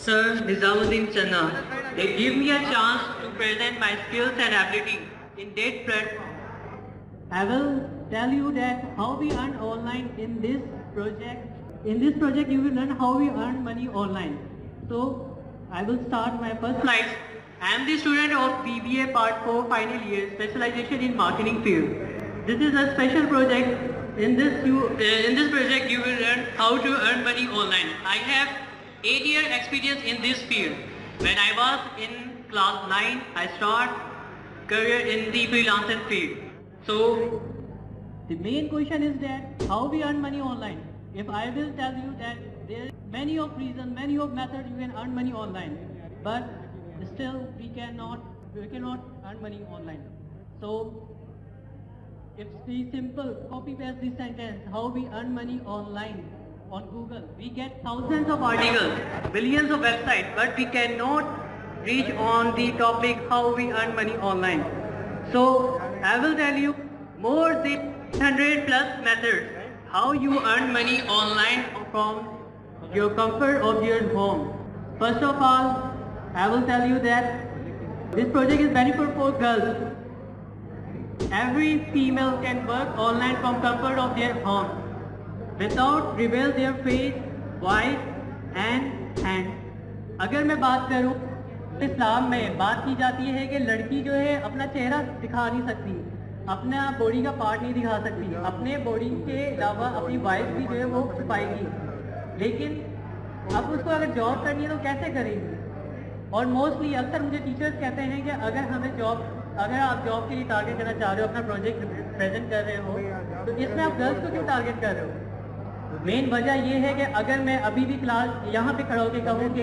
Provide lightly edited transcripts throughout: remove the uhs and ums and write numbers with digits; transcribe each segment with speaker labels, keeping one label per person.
Speaker 1: Sir Nizamuddin Channa. They give me a chance to present my skills and ability in that platform. I will tell you that how we earn online in this project. In this project, you will learn how we earn money online. So, I will start my first slide. I am the student of BBA Part 4 final year specialization in marketing field. This is a special project. In this project, you will learn how to earn money online. I have 8-year experience in this field. When I was in class 9, I started career in the freelancing field. So, the main question is that how we earn money online. If I will tell you that there are many of reasons, many of methods you can earn money online, but still we cannot earn money online. So, it's very simple. Copy paste this sentence. How we earn money online on Google. We get thousands of articles, billions of websites, but we cannot reach on the topic how we earn money online. So I will tell you more than 100 plus methods how you earn money online from your comfort of your home. First of all, I will tell you that this project is beneficial for girls. Every female can work online from comfort of their home without reveal their face, voice and hand. अगर मैं बात करूँ इस्लाम में बात की जाती है कि लड़की जो है अपना चेहरा दिखा नहीं सकती, अपना बॉडी का पार्ट नहीं दिखा सकती, अपने बॉडी के अलावा अपनी वाइफ भी जो है वो छुपाएगी, लेकिन अब उसको अगर जॉब करनी है तो कैसे करेगी? और मोस्टली अक्सर मुझे टीचर्स कहते हैं कि अगर आप जॉब के लिए टारगेट करना चाह रहे हो, अपना प्रोजेक्ट प्रेजेंट कर रहे हो, तो इसमें आप गर्ल्स को क्यों टारगेट कर रहे हो? मेन वजह ये है कि अगर मैं अभी भी क्लास यहाँ पे खड़ा होकर कहूँ कि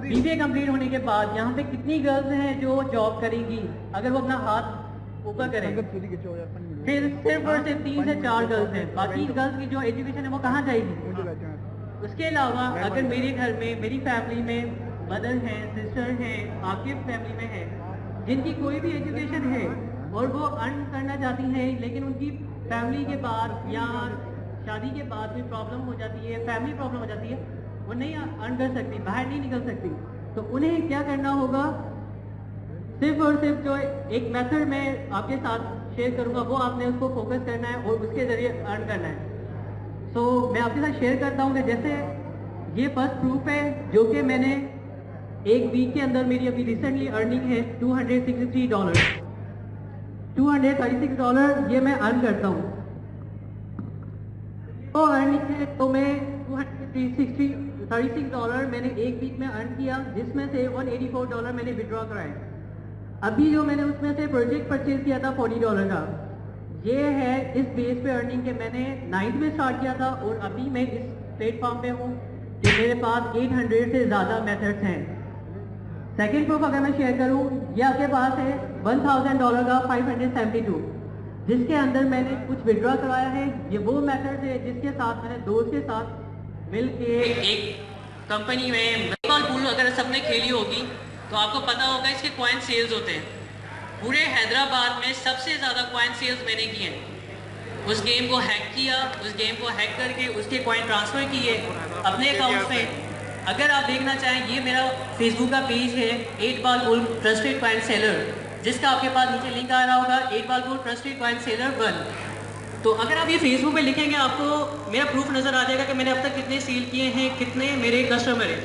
Speaker 1: बीबीए कंप्लीट होने के बाद यहाँ पे कितनी गर्ल्स हैं जो जॉब करेंगी, अगर वो अपना हाथ ऊपर करें, फिर सिर्फ और सिर्फ 3 से 4 गर्ल्स हैं, बाकी गर्ल्स की जो एजुकेशन है वो कहाँ जाएगी? उसके अलावा अगर मेरे घर में, मेरी फैमिली में मदर हैं, सिस्टर हैं, आपकी फैमिली में है जिनकी कोई भी एजुकेशन है और वो अर्न करना चाहती हैं, लेकिन उनकी फैमिली के बाद या शादी के बाद कोई प्रॉब्लम हो जाती है, फैमिली प्रॉब्लम हो जाती है, वो नहीं अर्न कर सकती, बाहर नहीं निकल सकती, तो उन्हें क्या करना होगा? सिर्फ और सिर्फ जो एक मेथड मैं आपके साथ शेयर करूंगा वो आपने उसको फोकस करना है और उसके जरिए अर्न करना है। तो मैं आपके साथ शेयर करता हूँ कि जैसे ये फर्स्ट प्रूफ है जो कि मैंने एक वीक के अंदर मेरी अभी रिसेंटली अर्निंग है $263। $236 ये मैं अर्न करता हूँ। तो अर्निंग है तो मैं $236 मैंने एक वीक में अर्न किया, जिसमें से $184 मैंने विड्रॉ कराए। अभी जो मैंने उसमें से प्रोजेक्ट परचेज किया था $40 का, ये है इस बेस पे अर्निंग के मैंने 9th में स्टार्ट किया था और अभी मैं इस प्लेटफॉर्म पे हूँ कि मेरे पास 800 से ज़्यादा मेथड्स हैं। सेकेंड प्रूफ अगर मैं शेयर करूँ, ये आपके पास है $1000 का 572, जिसके अंदर मैंने कुछ विड्रॉ करवाया है। ये वो मेथड है जिसके साथ मैंने दोस्त के साथ मिल के एक कंपनी में पूल अगर सबने खेली होगी तो आपको पता होगा इसके कॉइन सेल्स होते हैं। पूरे हैदराबाद में सबसे ज़्यादा कॉइन सेल्स मैंने किए हैं। उस गेम को हैक किया, उस गेम को हैक करके उसके कॉइन ट्रांसफ़र किए अपने अकाउंट में। अगर आप देखना चाहें, ये मेरा फेसबुक का पेज है 8 Ball Bull trusted coin seller, जिसका आपके पास नीचे लिंक आ रहा होगा 8 Ball Bull trusted coin seller 1। तो अगर आप ये फेसबुक पे लिखेंगे आपको मेरा प्रूफ नज़र आ जाएगा कि मैंने अब तक कितने सेल किए हैं, कितने मेरे कस्टमर हैं।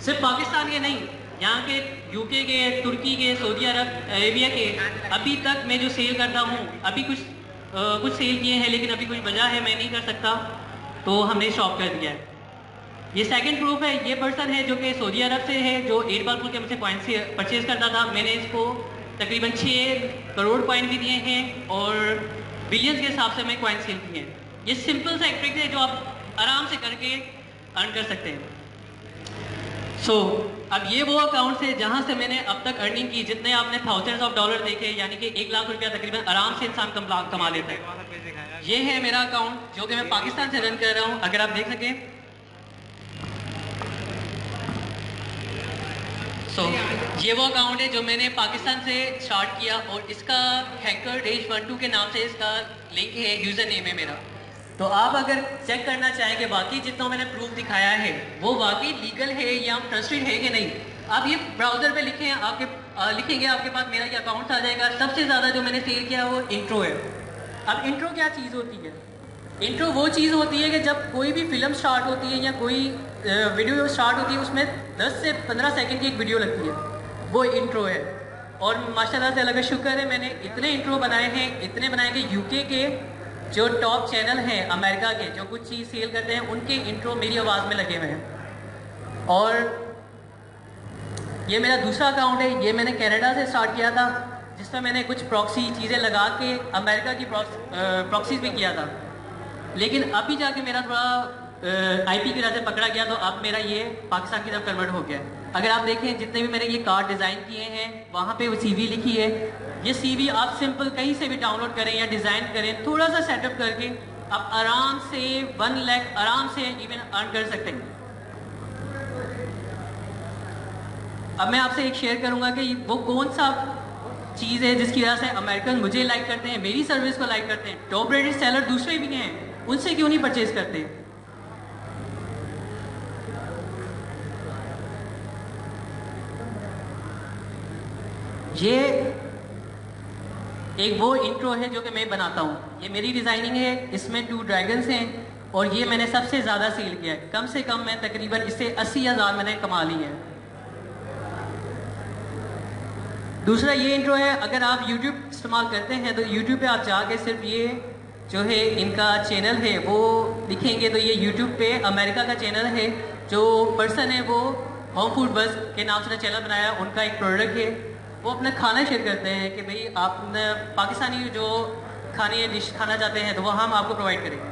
Speaker 1: सिर्फ पाकिस्तान के नहीं, यहाँ के यूके के, तुर्की के, सऊदी अरब, अरेबिया के, अभी तक मैं जो सेल करता हूँ, अभी कुछ सेल किए हैं लेकिन अभी कुछ बचा है, मैं नहीं कर सकता, तो हमने स्टॉप कर दिया है। ये सेकंड प्रूफ है, ये पर्सन है जो कि सऊदी अरब से है, जो 8 Ball Bull के मुझसे कॉइन से परचेज करता था। मैंने इसको तकरीबन 6 करोड़ कॉइन भी दिए हैं और बिलियंस के हिसाब से मैं कॉइन सेल किए हैं। ये सिंपल सा एक ट्रिक है जो आप आराम से करके अर्न कर सकते हैं। अब ये वो अकाउंट है जहाँ से मैंने अब तक अर्निंग की, जितने आपने थाउजेंड्स ऑफ डॉलर देखे, यानी कि 1 लाख रुपया तकरीबन आराम से इंसान कमा लेता है। ये है मेरा अकाउंट जो कि मैं पाकिस्तान से रन कर रहा हूँ, अगर आप देख सकें। ये वो अकाउंट है जो मैंने पाकिस्तान से स्टार्ट किया और इसका हैकर Dash 12 के नाम से इसका लिंक है, यूज़र नेम है मेरा। तो आप अगर चेक करना चाहें कि वाकई जितना मैंने प्रूफ दिखाया है वो वाकई लीगल है या ट्रस्टेड है कि नहीं, आप ये ब्राउज़र पे लिखें, लिखेंगे आपके पास मेरा ये अकाउंट आ जाएगा। सबसे ज़्यादा जो मैंने सेल किया वो इंट्रो है। अब इंट्रो क्या चीज़ होती है? इंट्रो वो चीज़ होती है कि जब कोई भी फिल्म स्टार्ट होती है या कोई वीडियो स्टार्ट होती है, उसमें 10 से 15 सेकंड की एक वीडियो लगती है, वो इंट्रो है। और माशाल्लाह से अल्लाह का शुक्र है, मैंने इतने इंट्रो बनाए हैं, इतने बनाए कि यूके के जो टॉप चैनल हैं, अमेरिका के जो कुछ चीज़ सेल करते हैं, उनके इंट्रो मेरी आवाज़ में लगे हुए हैं। और ये मेरा दूसरा अकाउंट है, ये मैंने कनाडा से स्टार्ट किया था, जिसमें मैंने कुछ प्रॉक्सी चीज़ें लगा के अमेरिका की प्रॉक्सीज भी किया था। लेकिन अभी जाके मेरा थोड़ा आईपी की वजह से पकड़ा गया, तो अब मेरा ये पाकिस्तान की तरफ कन्वर्ट हो गया है। अगर आप देखें जितने भी मैंने ये कार्ड डिज़ाइन किए हैं, वहाँ पे वो सीवी लिखी है। ये सीवी आप सिंपल कहीं से भी डाउनलोड करें या डिज़ाइन करें, थोड़ा सा सेटअप करके आप आराम से 1 लाख आराम से इवन अर्न कर सकते हैं। अब मैं आपसे एक शेयर करूँगा कि वो कौन सा चीज़ है जिसकी वजह से अमेरिकन मुझे लाइक करते हैं, मेरी सर्विस को लाइक करते हैं। टॉप रेटेड सेलर दूसरे भी हैं, उनसे क्यों नहीं परचेज करते? ये एक वो इंट्रो है जो कि मैं बनाता हूँ। ये मेरी डिज़ाइनिंग है, इसमें 2 ड्रैगन्स हैं और ये मैंने सबसे ज़्यादा सेल किया है। कम से कम मैं तकरीबन इससे 80,000 मैंने कमा ली है। दूसरा ये इंट्रो है, अगर आप YouTube इस्तेमाल करते हैं तो YouTube पे आप जाके सिर्फ ये जो है इनका चैनल है वो लिखेंगे तो ये YouTube पे अमेरिका का चैनल है। जो पर्सन है वो होम फूड बस के नाम से चैनल बनाया, उनका एक प्रोडक्ट है, वो अपना खाना शेयर करते हैं कि भाई आप पाकिस्तानी जो खाने डिश खाना चाहते हैं तो वो हम आपको प्रोवाइड करेंगे।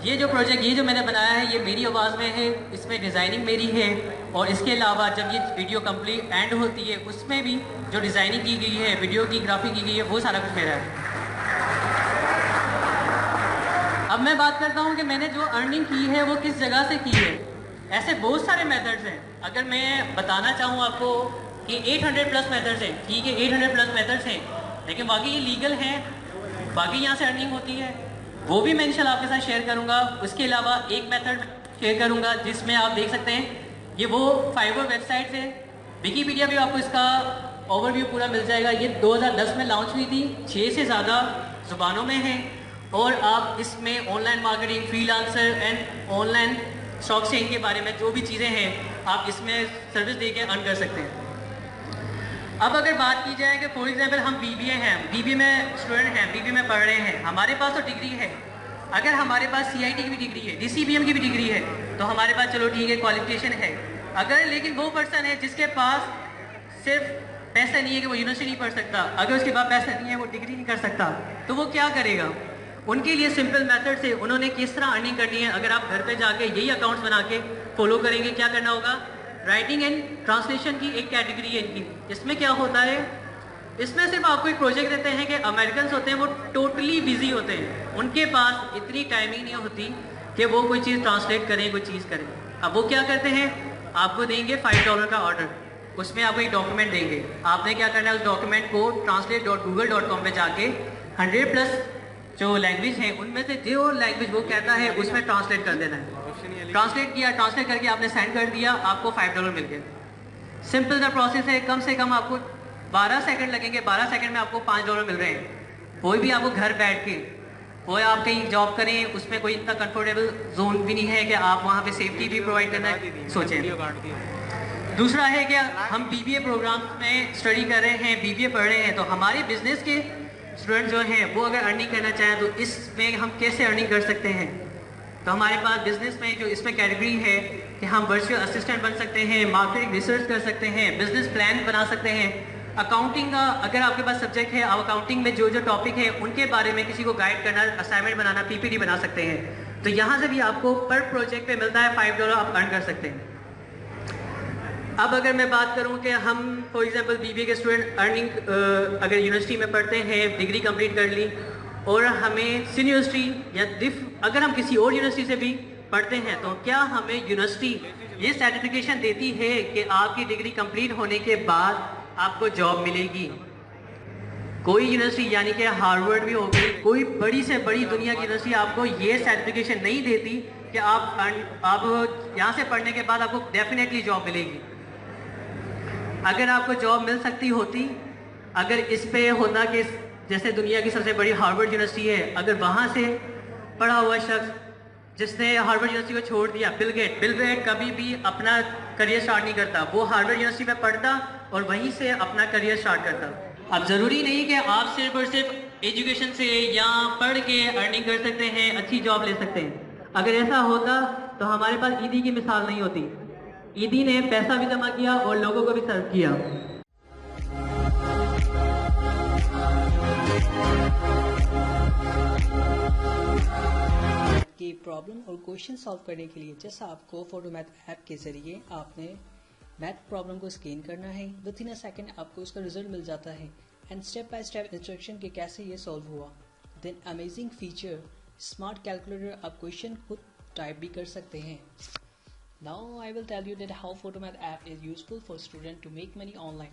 Speaker 1: ये जो प्रोजेक्ट ये जो मैंने बनाया है ये मेरी आवाज़ में है, इसमें डिज़ाइनिंग मेरी है। और इसके अलावा जब ये वीडियो कंप्लीट एंड होती है उसमें भी जो डिज़ाइनिंग की गई है, वीडियो की ग्राफिक की गई है, वो सारा कुछ मेरा है। अब मैं बात करता हूँ कि मैंने जो अर्निंग की है वो किस जगह से की है। ऐसे बहुत सारे मेथड्स हैं। अगर मैं बताना चाहूँ आपको कि 800 प्लस मेथड्स हैं, ठीक है 800 प्लस मेथड्स हैं, लेकिन बाकी ये लीगल हैं, बाकी यहाँ से अर्निंग होती है, वो भी मैं इंशाल्लाह आपके साथ शेयर करूँगा। उसके अलावा एक मेथड शेयर करूँगा जिसमें आप देख सकते हैं, ये वो फाइवर वेबसाइट है, विकीपीडिया भी आपको इसका ओवरव्यू पूरा मिल जाएगा। ये 2010 में लॉन्च हुई थी, 6 से ज़्यादा ज़ुबानों में है। और आप इसमें online marketing, freelancer and online stock exchange के बारे में जो भी चीज़ें हैं आप इसमें सर्विस दे के अर्न कर सकते हैं। अब अगर बात की जाए कि फॉर एग्जांपल हम बीबीए हैं, बीबीए में स्टूडेंट हैं, बीबीए में पढ़ रहे हैं, हमारे पास तो डिग्री है। अगर हमारे पास सीआईटी की भी डिग्री है, डीसीबीएम की भी डिग्री है, तो हमारे पास चलो ठीक है क्वालिफिकेशन है। अगर लेकिन वो पर्सन है जिसके पास सिर्फ पैसा नहीं है कि वो यूनिवर्सिटी नहीं पढ़ सकता, अगर उसके पास पैसा नहीं है वो डिग्री नहीं कर सकता, तो वो क्या करेगा? उनके लिए सिंपल मेथड से उन्होंने किस तरह अर्निंग करनी है, अगर आप घर पे जाके यही अकाउंट्स बना के फॉलो करेंगे, क्या करना होगा? राइटिंग एंड ट्रांसलेशन की एक कैटेगरी है इनकी। इसमें क्या होता है, इसमें सिर्फ आपको एक प्रोजेक्ट देते हैं कि अमेरिकन होते हैं वो टोटली बिजी होते हैं, उनके पास इतनी टाइमिंग नहीं होती कि वो कोई चीज़ ट्रांसलेट करें, कोई चीज़ करें। अब वो क्या करते हैं, आपको देंगे $5 का ऑर्डर, उसमें आपको एक डॉक्यूमेंट देंगे, आपने क्या करना है उस डॉक्यूमेंट को translate.google.com पे जाके 100 प्लस जो लैंग्वेज है उनमें से जो लैंग्वेज वो कहता है उसमें ट्रांसलेट कर देना है। ट्रांसलेट किया, ट्रांसलेट करके आपने सेंड कर दिया, आपको $5 मिल गया। सिंपल सा प्रोसेस है, कम से कम आपको 12 सेकंड लगेंगे, 12 सेकंड में आपको $5 मिल रहे हैं। कोई भी आपको घर बैठ के, कोई आप कहीं जॉब करें उसमें कोई इतना कंफर्टेबल जोन भी नहीं है कि आप वहाँ पे सेफ्टी भी प्रोवाइड करना है, सोचें। दूसरा है कि हम बीबीए प्रोग्राम में स्टडी कर रहे हैं, बीबीए पढ़ रहे हैं, तो हमारे बिजनेस के स्टूडेंट जो हैं वो अगर अर्निंग करना चाहें तो इसमें हम कैसे अर्निंग कर सकते हैं? तो हमारे पास बिजनेस में जो इसमें कैटेगरी है कि हम वर्चुअल असिस्टेंट बन सकते हैं, मार्केटिंग रिसर्च कर सकते हैं, बिजनेस प्लान बना सकते हैं, अकाउंटिंग का अगर आपके पास सब्जेक्ट है, आप अकाउंटिंग में जो जो टॉपिक है उनके बारे में किसी को गाइड करना, असाइनमेंट बनाना, पीपीटी बना सकते हैं। तो यहाँ से भी आपको पर प्रोजेक्ट पे मिलता है $5, आप अर्न कर सकते हैं। अब अगर मैं बात करूं कि हम फॉर एग्जांपल बीबीए के स्टूडेंट अर्निंग अगर यूनिवर्सिटी में पढ़ते हैं, डिग्री कंप्लीट कर ली और हमें यूनिवर्सिटी या अगर हम किसी और यूनिवर्सिटी से भी पढ़ते हैं, तो क्या हमें यूनिवर्सिटी ये सर्टिफिकेशन देती है कि आपकी डिग्री कंप्लीट होने के बाद आपको जॉब मिलेगी? कोई यूनिवर्सिटी यानी कि हार्वर्ड भी हो गई, कोई बड़ी से बड़ी दुनिया की यूनिवर्सिटी आपको ये सर्टिफिकेशन नहीं देती कि आप यहाँ से पढ़ने के बाद आपको डेफिनेटली जॉब मिलेगी। अगर आपको जॉब मिल सकती होती, अगर इस पे होता कि जैसे दुनिया की सबसे बड़ी हार्वर्ड यूनिवर्सिटी है, अगर वहाँ से पढ़ा हुआ शख्स जिसने हार्वर्ड यूनिवर्सिटी को छोड़ दिया, बिल गेट कभी भी अपना करियर स्टार्ट नहीं करता, वो हार्वर्ड यूनिवर्सिटी में पढ़ता और वहीं से अपना करियर स्टार्ट करता। अब ज़रूरी नहीं कि आप सिर्फ और सिर्फ एजुकेशन से या पढ़ के अर्निंग कर सकते हैं, अच्छी जॉब ले सकते हैं। अगर ऐसा होता तो हमारे पास ईदी की मिसाल नहीं होती। ईदी ने पैसा भी जमा किया और लोगों को भी सर्व किया।
Speaker 2: की प्रॉब्लम और क्वेश्चन सॉल्व करने के लिए जैसा आपको फोटोमैथ ऐप के जरिए आपने मैथ प्रॉब्लम को स्कैन करना है, 2-3 सेकंड आपको उसका रिजल्ट मिल जाता है and step by step instruction के कैसे ये सॉल्व हुआ। Then amazing feature smart calculator, आप क्वेश्चन खुद टाइप भी कर सकते हैं। Now I will tell you that how Photomath app is useful for student to make money online.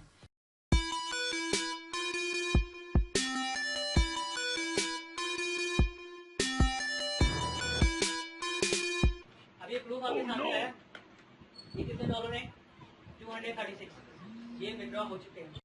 Speaker 1: अब ये प्रूफ आपके सामने है, ये कितने डॉलर है? 236। ये विड्रॉ हो चुके हैं।